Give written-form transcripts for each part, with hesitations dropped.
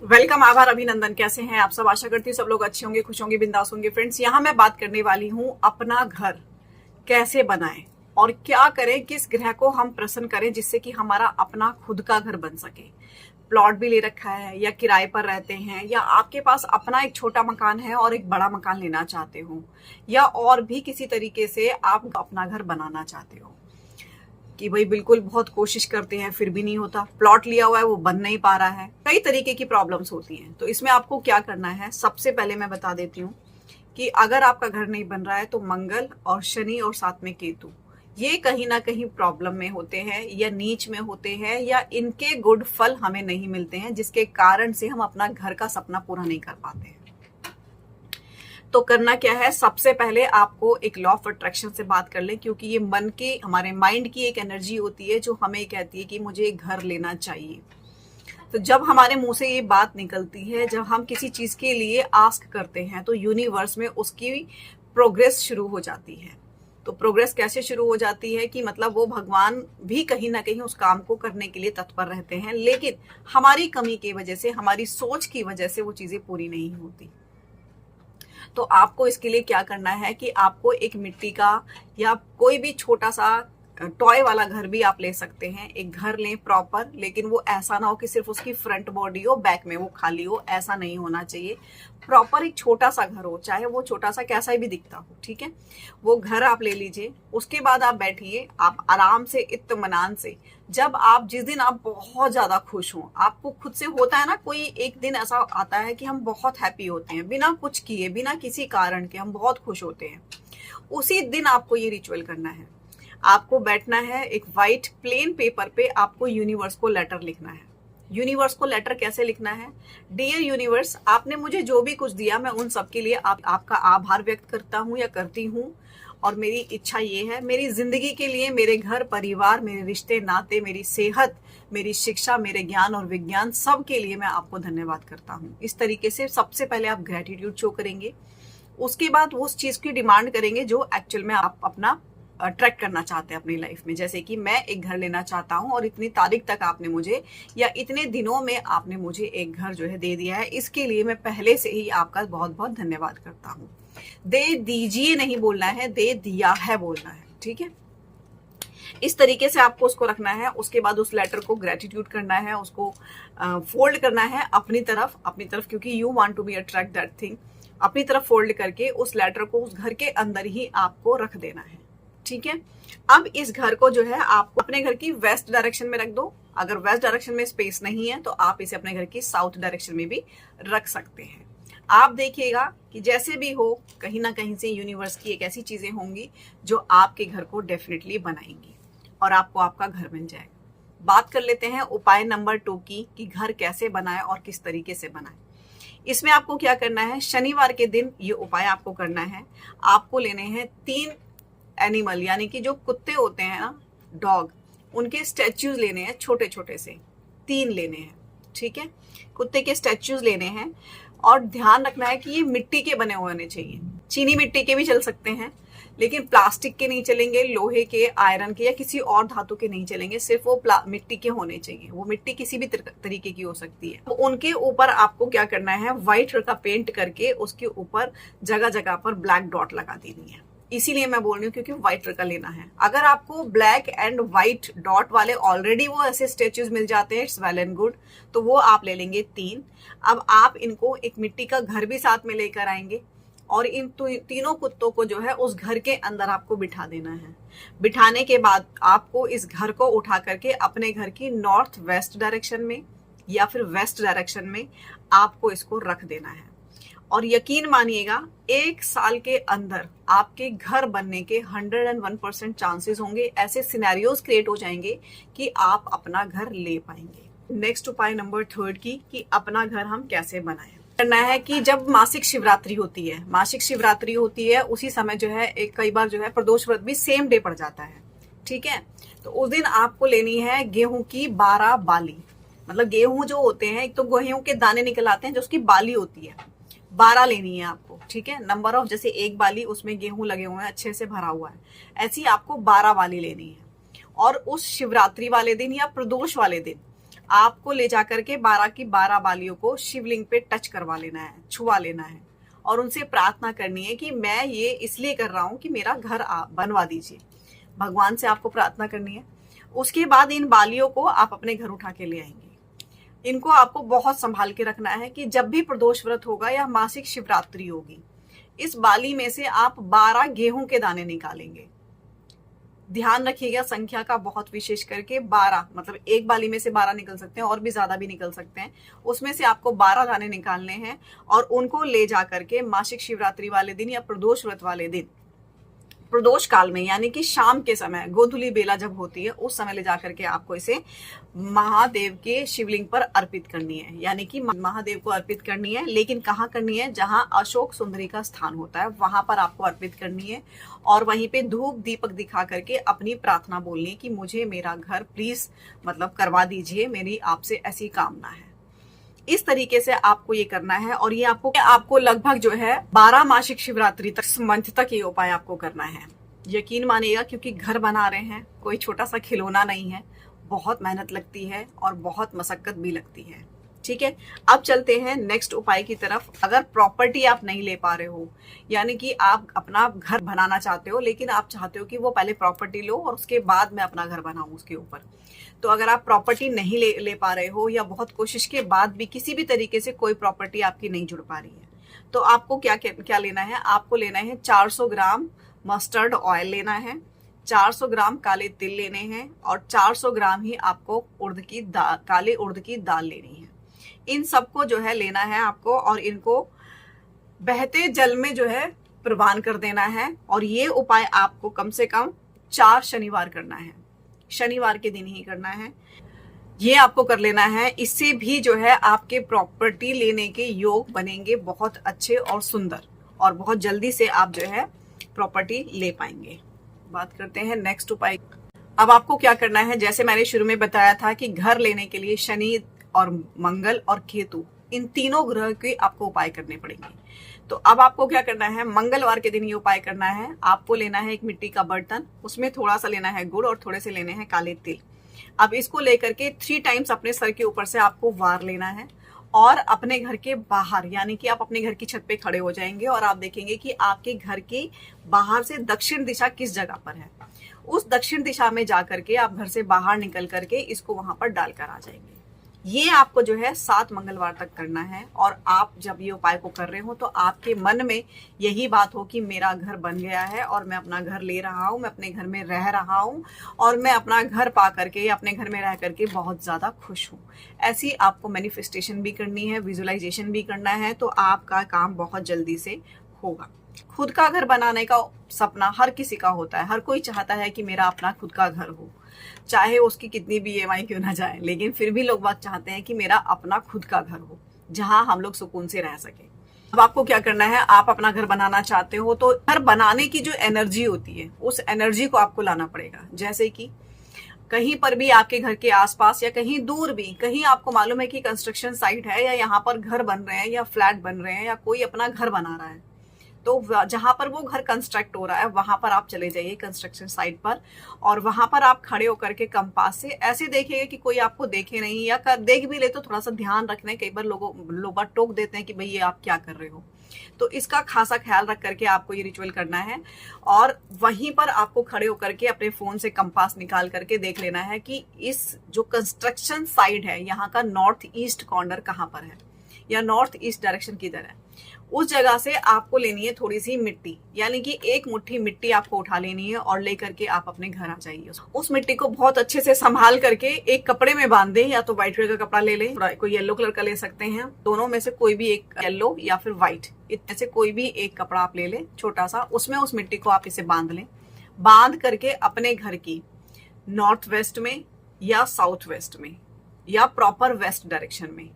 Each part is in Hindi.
वेलकम, आभार, अभिनंदन। कैसे हैं आप सब? आशा करती हूँ सब लोग अच्छे होंगे, खुश होंगे, बिंदास होंगे। फ्रेंड्स, यहाँ मैं बात करने वाली हूँ अपना घर कैसे बनाएं और क्या करें, किस ग्रह को हम प्रसन्न करें जिससे कि हमारा अपना खुद का घर बन सके। प्लॉट भी ले रखा है या किराए पर रहते हैं या आपके पास अपना एक छोटा मकान है और एक बड़ा मकान लेना चाहते हो या और भी किसी तरीके से आप अपना घर बनाना चाहते हो कि भाई बिल्कुल बहुत कोशिश करते हैं फिर भी नहीं होता, प्लॉट लिया हुआ है वो बन नहीं पा रहा है, कई तरीके की प्रॉब्लम्स होती हैं। तो इसमें आपको क्या करना है, सबसे पहले मैं बता देती हूँ कि अगर आपका घर नहीं बन रहा है तो मंगल और शनि और साथ में केतु, ये कहीं ना कहीं प्रॉब्लम में होते हैं या नीच में होते हैं या इनके गुड फल हमें नहीं मिलते हैं, जिसके कारण से हम अपना घर का सपना पूरा नहीं कर पाते हैं। तो करना क्या है, सबसे पहले आपको एक लॉ ऑफ अट्रैक्शन से बात कर लें, क्योंकि ये मन के, हमारे माइंड की एक एनर्जी होती है जो हमें कहती है कि मुझे एक घर लेना चाहिए। तो जब हमारे मुंह से ये बात निकलती है, जब हम किसी चीज के लिए आस्क करते हैं तो यूनिवर्स में उसकी प्रोग्रेस शुरू हो जाती है। तो प्रोग्रेस कैसे शुरू हो जाती है कि मतलब वो भगवान भी कहीं ना कहीं उस काम को करने के लिए तत्पर रहते हैं, लेकिन हमारी कमी की वजह से, हमारी सोच की वजह से वो चीजें पूरी नहीं होती। तो आपको इसके लिए क्या करना है कि आपको एक मिट्टी का या कोई भी छोटा सा टॉय वाला घर भी आप ले सकते हैं। एक घर लें प्रॉपर, लेकिन वो ऐसा ना हो कि सिर्फ उसकी फ्रंट बॉडी हो, बैक में वो खाली हो, ऐसा नहीं होना चाहिए। प्रॉपर एक छोटा सा घर हो, चाहे वो छोटा सा कैसा भी दिखता हो, ठीक है। वो घर आप ले लीजिए। उसके बाद आप बैठिए, आप आराम से, इत्मीनान से। जब आप, जिस दिन आप बहुत ज्यादा खुश हो, आपको खुद से होता है ना, कोई एक दिन ऐसा आता है कि हम बहुत हैप्पी होते हैं, बिना कुछ किए, बिना किसी कारण के हम बहुत खुश होते हैं। उसी दिन आपको ये रिचुअल करना है। आपको बैठना है, एक वाइट प्लेन पेपर पे आपको यूनिवर्स को लेटर लिखना है। यूनिवर्स को लेटर कैसे लिखना है? डियर यूनिवर्स, आपने मुझे जो भी कुछ दिया, मैं उन सब के लिए आपका आभार व्यक्त करता हूँ या करती हूँ। और मेरी इच्छा ये है, मेरी जिंदगी के लिए, मेरे घर परिवार, मेरे रिश्ते नाते, मेरी सेहत, मेरी शिक्षा, मेरे ज्ञान और विज्ञान, सब के लिए मैं आपको धन्यवाद करता हूँ। इस तरीके से सबसे पहले आप ग्रेटिट्यूड शो करेंगे। उसके बाद उस चीज की डिमांड करेंगे जो एक्चुअल में आप अपना अट्रैक्ट करना चाहते हैं अपनी लाइफ में। जैसे कि मैं एक घर लेना चाहता हूं और इतनी तारीख तक आपने मुझे, या इतने दिनों में आपने मुझे एक घर जो है दे दिया है, इसके लिए मैं पहले से ही आपका बहुत बहुत धन्यवाद करता हूं। दे दीजिए नहीं बोलना है, दे दिया है बोलना है, ठीक है। इस तरीके से आपको उसको रखना है। उसके बाद उस लेटर को ग्रेटिट्यूड करना है, उसको फोल्ड करना है अपनी तरफ, क्योंकि you want to be attract that thing. अपनी तरफ फोल्ड करके उस लेटर को उस घर के अंदर ही आपको रख देना है, ठीक है। अब इस घर को जो है आपको अपने घर की वेस्ट डायरेक्शन में रख दो। अगर वेस्ट डायरेक्शन में स्पेस नहीं है तो आप इसे अपने घर की साउथ डायरेक्शन में भी रख सकते हैं। आप देखिएगा कि जैसे भी हो, कहीं ना कहीं से यूनिवर्स की एक ऐसी चीजें होंगी जो आपके घर को डेफिनेटली बनाएंगी और आपको आपका घर बन जाएगा। बात कर लेते हैं उपाय नंबर 2 की, कि घर कैसे बनाए और किस तरीके से बनाए। इसमें आपको क्या करना है, शनिवार के दिन ये उपाय आपको करना है। आपको लेने हैं 3 एनिमल, यानी कि जो कुत्ते होते हैं ना, डॉग, उनके स्टैच्यूज लेने हैं, छोटे छोटे से 3 लेने हैं, ठीक है। कुत्ते के स्टैच्यूज लेने हैं और ध्यान रखना है कि ये मिट्टी के बने हुए होने चाहिए। चीनी मिट्टी के भी चल सकते हैं, लेकिन प्लास्टिक के नहीं चलेंगे, लोहे के, आयरन के या किसी और धातु के नहीं चलेंगे, सिर्फ वो मिट्टी के होने चाहिए। वो मिट्टी किसी भी तरीके की हो सकती है। तो उनके ऊपर आपको क्या करना है, व्हाइट कलर का पेंट करके उसके ऊपर जगह जगह पर ब्लैक डॉट लगा देनी है। इसीलिए मैं बोल रही हूँ क्योंकि व्हाइट कलर का लेना है। अगर आपको ब्लैक एंड व्हाइट डॉट वाले ऑलरेडी वो ऐसे स्टेच्यूज मिल जाते हैं, इट्स वेल एंड गुड, तो वो आप ले लेंगे 3। अब आप इनको एक मिट्टी का घर भी साथ में लेकर आएंगे और इन तीनों कुत्तों को जो है उस घर के अंदर आपको बिठा देना है। बिठाने के बाद आपको इस घर को उठा करके अपने घर की नॉर्थ वेस्ट डायरेक्शन में या फिर वेस्ट डायरेक्शन में आपको इसको रख देना है। और यकीन मानिएगा, 1 साल के अंदर आपके घर बनने के 101% चांसेस होंगे। ऐसे सिनेरियोज क्रिएट हो जाएंगे कि आप अपना घर ले पाएंगे। नेक्स्ट उपाय नंबर 3 की, कि अपना घर हम कैसे बनाएं। करना है कि जब मासिक शिवरात्रि होती है, उसी समय जो है एक कई बार जो है प्रदोष व्रत भी सेम डे पड़ जाता है, ठीक है। तो उस दिन आपको लेनी है गेहूं की 12 बाली। मतलब गेहूं जो होते हैं, एक तो गेहूं के दाने निकल आते हैं, जो उसकी बाली होती है, 12 लेनी है आपको, ठीक है। नंबर ऑफ, जैसे एक बाली उसमें गेहूं लगे हुए हैं, अच्छे से भरा हुआ है, ऐसी आपको 12 बाली लेनी है। और उस शिवरात्रि वाले दिन या प्रदोष वाले दिन आपको ले जाकर के 12 की 12 बालियों को शिवलिंग पे टच करवा लेना है, छुआ लेना है और उनसे प्रार्थना करनी है कि मैं ये इसलिए कर रहा हूं कि मेरा घर बनवा दीजिए। भगवान से आपको प्रार्थना करनी है। उसके बाद इन बालियों को आप अपने घर उठा के ले आएंगे। इनको आपको बहुत संभाल के रखना है कि जब भी प्रदोष व्रत होगा या मासिक शिवरात्रि होगी, इस बाली में से आप 12 गेहूं के दाने निकालेंगे। ध्यान रखिएगा संख्या का, बहुत विशेष करके 12, मतलब एक बाली में से 12 निकल सकते हैं और भी ज्यादा भी निकल सकते हैं। उसमें से आपको 12 दाने निकालने हैं और उनको ले जा करके मासिक शिवरात्रि वाले दिन या प्रदोष व्रत वाले दिन, प्रदोष काल में यानी कि शाम के समय, गोधुली बेला जब होती है उस समय ले जाकर के आपको इसे महादेव के शिवलिंग पर अर्पित करनी है, यानी कि महादेव को अर्पित करनी है। लेकिन कहाँ करनी है? जहां अशोक सुंदरी का स्थान होता है वहां पर आपको अर्पित करनी है और वहीं पे धूप दीपक दिखा करके अपनी प्रार्थना बोलनी है कि मुझे मेरा घर प्लीज मतलब करवा दीजिए, मेरी आपसे ऐसी कामना है। इस तरीके से आपको ये करना है और ये आपको लगभग जो है 12 मासिक शिवरात्रि तक, मंथ तक ये उपाय आपको करना है। यकीन मानिएगा, क्योंकि घर बना रहे हैं, कोई छोटा सा खिलौना नहीं है, बहुत मेहनत लगती है और बहुत मशक्कत भी लगती है। ठीक है, अब चलते हैं नेक्स्ट उपाय की तरफ। अगर प्रॉपर्टी आप नहीं ले पा रहे हो, यानी कि आप अपना घर बनाना चाहते हो लेकिन आप चाहते हो कि वो पहले प्रॉपर्टी लो और उसके बाद मैं अपना घर बनाऊं उसके ऊपर, तो अगर आप प्रॉपर्टी नहीं ले पा रहे हो या बहुत कोशिश के बाद भी किसी भी तरीके से कोई प्रॉपर्टी आपकी नहीं जुड़ पा रही है, तो आपको क्या लेना है? आपको लेना है 400 ग्राम मस्टर्ड ऑयल लेना है, 400 ग्राम काले तिल लेने हैं और 400 ग्राम ही आपको काले उड़द की दाल लेनी है। इन सबको जो है लेना है आपको और इनको बहते जल में जो है प्रवान कर देना है। और ये उपाय आपको कम से कम 4 शनिवार करना है, शनिवार के दिन ही करना है। ये आपको कर लेना है। इससे भी जो है आपके प्रॉपर्टी लेने के योग बनेंगे बहुत अच्छे और सुंदर, और बहुत जल्दी से आप जो है प्रॉपर्टी ले पाएंगे। बात करते हैं नेक्स्ट उपाय। अब आपको क्या करना है? जैसे मैंने शुरू में बताया था कि घर लेने के लिए शनि और मंगल और केतु, इन तीनों ग्रह के आपको उपाय करने पड़ेंगे। तो अब आपको क्या करना है? मंगलवार के दिन ये उपाय करना है। आपको लेना है एक मिट्टी का बर्तन, उसमें थोड़ा सा लेना है गुड़ और थोड़े से लेने हैं काले तिल। अब इसको लेकर के 3 टाइम्स अपने सर के ऊपर से आपको वार लेना है और अपने घर के बाहर, यानी कि आप अपने घर की छत पे खड़े हो जाएंगे और आप देखेंगे कि आपके घर के बाहर से दक्षिण दिशा किस जगह पर है। उस दक्षिण दिशा में जाकर के आप घर से बाहर निकल करके इसको वहां पर डालकर आ जाएंगे। ये आपको जो है 7 मंगलवार तक करना है। और आप जब ये उपाय को कर रहे हो तो आपके मन में यही बात हो कि मेरा घर बन गया है और मैं अपना घर ले रहा हूँ, मैं अपने घर में रह रहा हूँ और मैं अपना घर पा करके, अपने घर में रह करके बहुत ज्यादा खुश हूँ। ऐसी आपको मैनिफेस्टेशन भी करनी है, विजुअलाइजेशन भी करना है, तो आपका काम बहुत जल्दी से होगा। खुद का घर बनाने का सपना हर किसी का होता है, हर कोई चाहता है कि मेरा अपना खुद का घर हो, चाहे उसकी कितनी भी EMI क्यों ना जाए, लेकिन फिर भी लोग बात चाहते हैं कि मेरा अपना खुद का घर हो जहां हम लोग सुकून से रह सके। अब आपको क्या करना है? आप अपना घर बनाना चाहते हो तो घर बनाने की जो एनर्जी होती है उस एनर्जी को आपको लाना पड़ेगा। जैसे कि कहीं पर भी आपके घर के आसपास या कहीं दूर भी, कहीं आपको मालूम है कि कंस्ट्रक्शन साइट है या यहाँ पर घर बन रहे हैं या फ्लैट बन रहे हैं या कोई अपना घर बना रहा है, तो जहां पर वो घर कंस्ट्रक्ट हो रहा है वहां पर आप चले जाइए कंस्ट्रक्शन साइट पर और वहां पर आप खड़े होकर के कंपास से ऐसे देखिएगा कि कोई आपको देखे नहीं, या देख भी ले तो थोड़ा सा ध्यान रखना है। कई बार लोग टोक देते हैं कि भाई ये आप क्या कर रहे हो, तो इसका खासा ख्याल रख करके आपको ये रिचुअल करना है। और वहीं पर आपको खड़े होकर के अपने फोन से कंपास निकाल करके देख लेना है कि इस जो कंस्ट्रक्शन साइट है यहाँ का नॉर्थ ईस्ट कॉर्नर कहाँ पर है या नॉर्थ ईस्ट डायरेक्शन किधर है। उस जगह से आपको लेनी है थोड़ी सी मिट्टी, यानी कि 1 मुट्ठी मिट्टी आपको उठा लेनी है और लेकर के आप अपने घर आ जाइए। उस मिट्टी को बहुत अच्छे से संभाल करके एक कपड़े में बांध दें, या तो व्हाइट कलर का कपड़ा ले लें, कोई येलो कलर का ले सकते हैं, दोनों में से कोई भी एक, येलो या फिर व्हाइट, इतने से कोई भी एक कपड़ा आप ले लें छोटा सा, उसमें उस मिट्टी को आप इसे बांध लें। बांध करके अपने घर की नॉर्थ वेस्ट में या साउथ वेस्ट में या प्रॉपर वेस्ट डायरेक्शन में,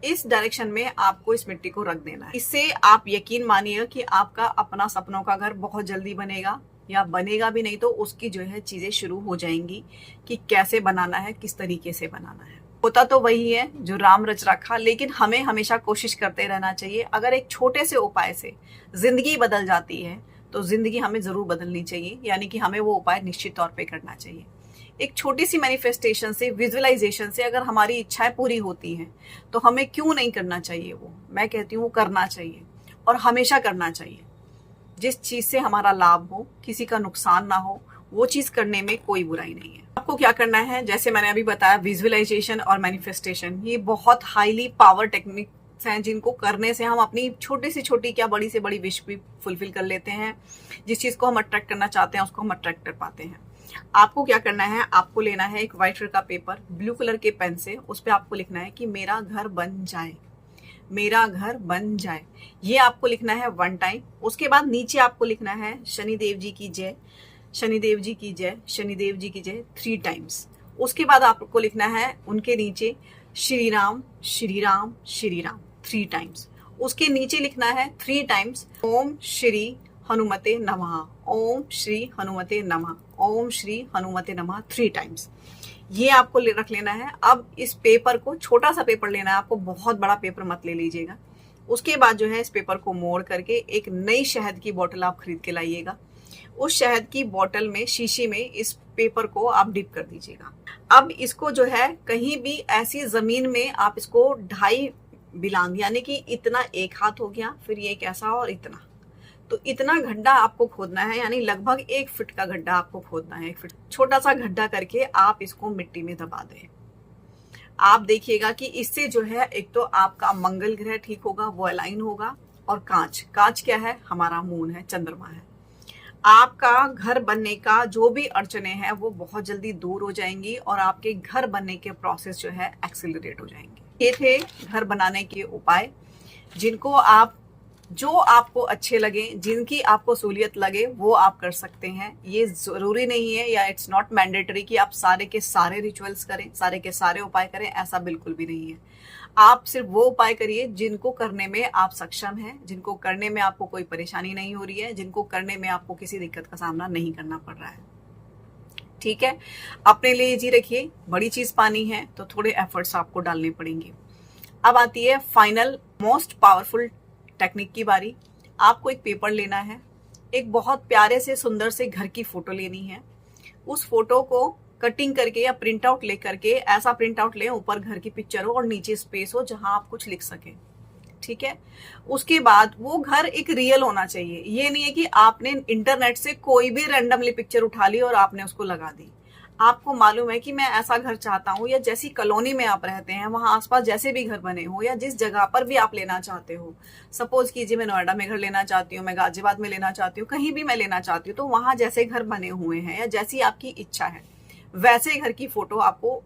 इस डायरेक्शन में आपको इस मिट्टी को रख देना है। इससे आप यकीन मानिएगा कि आपका अपना सपनों का घर बहुत जल्दी बनेगा, या बनेगा भी नहीं तो उसकी जो है चीजें शुरू हो जाएंगी कि कैसे बनाना है, किस तरीके से बनाना है। होता तो वही है जो राम रच रखा, लेकिन हमें हमेशा कोशिश करते रहना चाहिए। अगर एक छोटे से उपाय से जिंदगी बदल जाती है तो जिंदगी हमें जरूर बदलनी चाहिए, यानी कि हमें वो उपाय निश्चित तौर पे करना चाहिए। एक छोटी सी मैनिफेस्टेशन से, विजुअलाइजेशन से अगर हमारी इच्छाएं पूरी होती हैं तो हमें क्यों नहीं करना चाहिए? वो मैं कहती हूँ करना चाहिए और हमेशा करना चाहिए। जिस चीज से हमारा लाभ हो, किसी का नुकसान ना हो, वो चीज करने में कोई बुराई नहीं है। आपको क्या करना है, जैसे मैंने अभी बताया, विजुअलाइजेशन और मैनिफेस्टेशन, ये बहुत हाईली पावर टेक्निक्स हैं जिनको करने से हम अपनी छोटी से छोटी क्या बड़ी से बड़ी विश भी फुलफिल कर लेते हैं। जिस चीज को हम अट्रैक्ट करना चाहते हैं उसको हम अट्रैक्ट कर पाते हैं। आपको क्या करना है, आपको लेना है एक व्हाइट कलर का पेपर, ब्लू कलर के पेन से उस पर आपको लिखना है कि मेरा घर बन जाए, मेरा घर बन जाए। ये आपको लिखना है 1 टाइम। उसके बाद नीचे आपको लिखना है शनिदेव जी की जय, शनिदेव जी की जय, शनिदेव जी की जय 3 टाइम्स। उसके बाद आपको लिखना है उनके नीचे श्री राम श्री राम श्री राम 3 टाइम्स। उसके नीचे लिखना है 3 टाइम्स ओम श्री हनुमते नमः, ओम श्री हनुमते नमः, ओम श्री हनुमते नमः 3 टाइम्स। ये आपको रख लेना है। अब इस पेपर को, छोटा सा पेपर लेना है आपको, बहुत बड़ा पेपर मत ले लीजिएगा। उसके बाद जो है इस पेपर को मोड़ करके एक नई शहद की बोतल आप खरीद के लाइएगा। उस शहद की बोतल में, शीशी में, इस पेपर को आप डिप कर दीजिएगा। अब इसको जो है कहीं भी ऐसी जमीन में आप इसको 2.5 बिलांग, यानी कि इतना एक हाथ हो गया, फिर ये कैसा और इतना, तो इतना गड्ढा आपको खोदना है, यानी लगभग 1 फीट का गड्ढा आपको खोदना है। 1 फीट छोटा सा गड्ढा करके आप इसको मिट्टी में दबा दें। आप देखिएगा कि इससे जो है एक तो आपका मंगल ग्रह ठीक होगा, वो अलाइन होगा। और कांच, कांच क्या है, हमारा मून है, चंद्रमा है। आपका घर बनने का जो भी अड़चने हैं वो बहुत जल्दी दूर हो जाएंगी और आपके घर बनने के प्रोसेस जो है एक्सेलरेट हो जाएंगे। ये थे घर बनाने के उपाय, जिनको आप, जो आपको अच्छे लगे, जिनकी आपको सहूलियत लगे, वो आप कर सकते हैं। ये जरूरी नहीं है या इट्स नॉट मैंडेटरी कि आप सारे के सारे रिचुअल्स करें, सारे के सारे उपाय करें, ऐसा बिल्कुल भी नहीं है। आप सिर्फ वो उपाय करिए जिनको करने में आप सक्षम हैं, जिनको करने में आपको कोई परेशानी नहीं हो रही है, जिनको करने में आपको किसी दिक्कत का सामना नहीं करना पड़ रहा है। ठीक है, अपने लिए जी रखिए, बड़ी चीज पानी है तो थोड़े एफर्ट्स आपको डालने पड़ेंगे। अब आती है फाइनल मोस्ट पावरफुल टेक्निक की बारी। आपको एक पेपर लेना है, एक बहुत प्यारे से सुंदर से घर की फोटो लेनी है। उस फोटो को कटिंग करके या प्रिंट आउट ले करके, ऐसा प्रिंट आउट लें ऊपर घर की पिक्चर हो और नीचे स्पेस हो जहां आप कुछ लिख सकें। ठीक है, उसके बाद वो घर एक रियल होना चाहिए। ये नहीं है कि आपने इंटरनेट से कोई भी रैंडमली पिक्चर उठा ली और आपने उसको लगा दी। आपको मालूम है कि मैं ऐसा घर चाहता हूँ, या जैसी कॉलोनी में आप रहते हैं वहां आसपास जैसे भी घर बने हो, या जिस जगह पर भी आप लेना चाहते हो, सपोज कीजिए मैं नोएडा में घर लेना चाहती हूँ, मैं गाजियाबाद में लेना चाहती हूँ, कहीं भी मैं लेना चाहती हूँ, तो वहां जैसे घर बने हुए हैं या जैसी आपकी इच्छा है वैसे घर की फोटो आपको,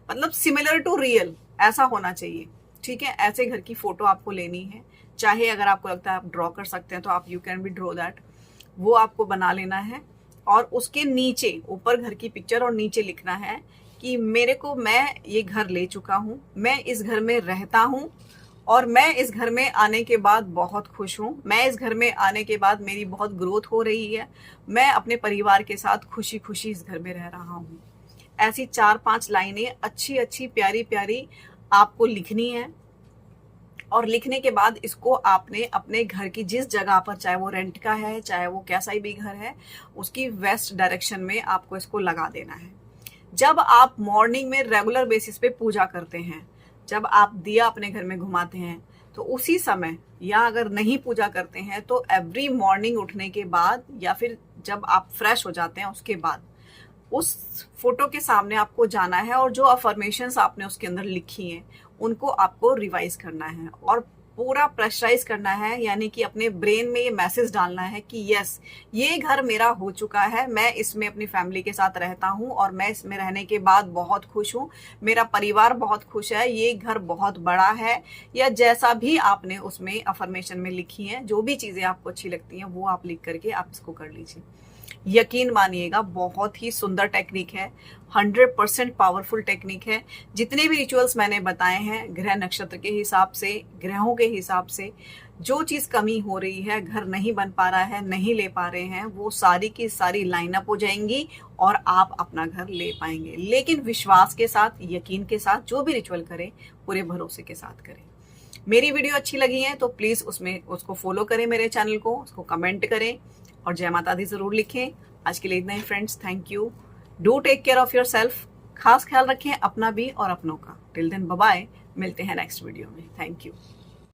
मतलब सिमिलर टू रियल ऐसा होना चाहिए। ठीक है, ऐसे घर की फोटो आपको लेनी है। चाहे अगर आपको लगता है आप ड्रॉ कर सकते हैं तो आप you can be draw that, वो आपको बना लेना है। और उसके नीचे, ऊपर घर की पिक्चर और नीचे लिखना है कि मेरे को, मैं ये घर ले चुका हूँ, मैं इस घर में रहता हूँ और मैं इस घर में आने के बाद बहुत खुश हूँ। मैं इस घर में आने के बाद मेरी बहुत ग्रोथ हो रही है। मैं अपने परिवार के साथ खुशी खुशी इस घर में रह रहा हूँ। ऐसी 4-5 लाइनें अच्छी अच्छी प्यारी प्यारी आपको लिखनी है। और लिखने के बाद इसको आपने अपने घर की जिस जगह पर, चाहे वो रेंट का है, चाहे वो कैसा ही भी घर है, उसकी वेस्ट डायरेक्शन में आपको इसको लगा देना है। जब आप मॉर्निंग में रेगुलर बेसिस पे पूजा करते हैं, जब आप दिया अपने घर में घुमाते हैं, तो उसी समय, या अगर नहीं पूजा करते हैं तो एवरी मॉर्निंग उठने के बाद, या फिर जब आप फ्रेश हो जाते हैं उसके बाद, उस फोटो के सामने आपको जाना है और जो अफर्मेशंस आपने उसके अंदर लिखी हैं उनको आपको रिवाइज करना है और पूरा प्रेशराइज करना है, यानी कि अपने ब्रेन में ये मैसेज डालना है कि यस, ये घर मेरा हो चुका है, मैं इसमें अपनी फैमिली के साथ रहता हूँ और मैं इसमें रहने के बाद बहुत खुश हूँ, मेरा परिवार बहुत खुश है, ये घर बहुत बड़ा है, या जैसा भी आपने उसमें अफर्मेशन में लिखी है, जो भी चीजें आपको अच्छी लगती हैं वो आप लिख करके आप इसको कर लीजिए। यकीन मानिएगा, बहुत ही सुंदर टेक्निक है, 100% पावरफुल टेक्निक है। जितने भी रिचुअल्स मैंने बताए हैं, ग्रह नक्षत्र के हिसाब से, ग्रहों के हिसाब से, जो चीज कमी हो रही है, घर नहीं बन पा रहा है, नहीं ले पा रहे हैं, वो सारी की सारी लाइनअप हो जाएंगी और आप अपना घर ले पाएंगे। लेकिन विश्वास के साथ, यकीन के साथ जो भी रिचुअल करें, पूरे भरोसे के साथ करें। मेरी वीडियो अच्छी लगी है तो प्लीज उसको फॉलो करें, मेरे चैनल को, उसको कमेंट करें और जय माता दी जरूर लिखें। आज के लिए इतना ही friends, thank you. Do take care of yourself, खास ख्याल रखें अपना भी और अपनों का। टिल देन बाय बाय, मिलते हैं नेक्स्ट वीडियो में। Thank you.